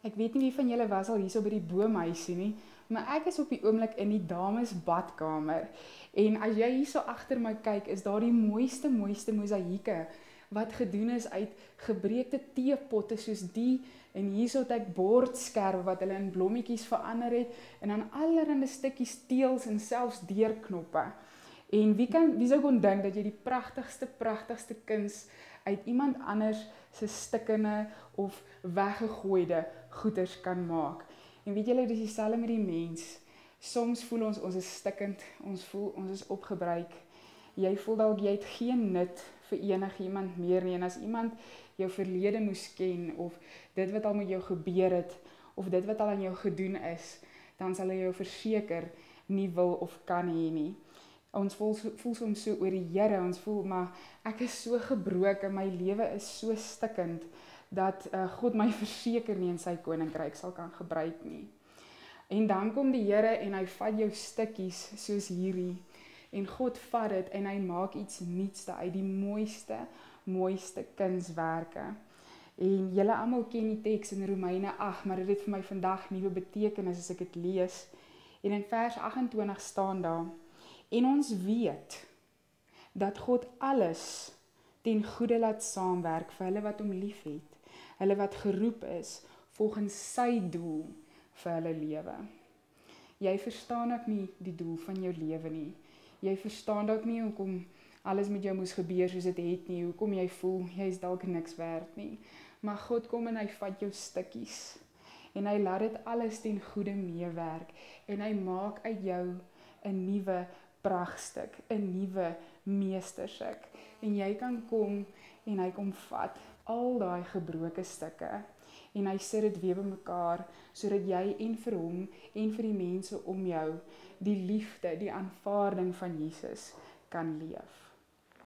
Ek weet nie wie van julle was al hier so by die boomhuisie nie, maar ek is op die oomblik in die dames badkamer. En as jy hier so agter my kyk, is daar die mooiste mosaïeke wat gedoen is uit gebreekte teepotte soos die, en hierso het ek bordskerwe wat hulle in blommetjies verander het, en dan allerhande stukkies teels en selfs deurknoppe. En wie sou kon dink dat jy die pragtigste kuns uit iemand anders se stikkende of weggegooide goeders kan maak. En weet julle, dis dieselfde met die mens. Soms voel ons is stikkend, ons voel ons is opgebruik. Jy voel dalk jy het geen nut vir enigiemand meer nie, en as iemand jou verlede moes ken, of dit wat al met jou gebeur het, of dit wat al aan jou gedoen is, dan sal hy jou verseker nie wil of kan hê nie. Ons voel soms so oor die Here, ons voel, maar ek is so gebroken, my lewe is so stikkend, dat God my verseker nie in sy koninkryk sal kan gebruik nie. En dan kom die Here en hy vat jou stukkies soos hierdie, en God vat dit en hy maak iets nuuts uit die mooiste kunswerke. En julle almal ken die teks in Romeine 8, maar dit het vir my vandag nuwe betekenis as ek dit lees. En in vers 28 staan daar: en ons weet dat God alles ten goeie laat saamwerk vir hulle wat hom liefhet, hulle wat geroep is volgens sy doel vir hulle lewe. Jy verstaan ook nie die doel van jou lewe nie. Jy verstaan ook nie hoekom alles met jou moes gebeur soos dit het nie, hoekom jy voel jy is dalk niks werd nie. Maar God kom en hy vat jou stukkies en hy laat dit alles ten goeie meewerk en hy maak uit jou 'n nuwe pragtstuk, 'n nuwe meesterstuk. En jy kan kom en hy kom vat al daai gebroke stukke en hy sit dit weer bymekaar sodat jy en vir hom en vir die mense om jou die liefde, die aanvaarding van Jesus kan leef.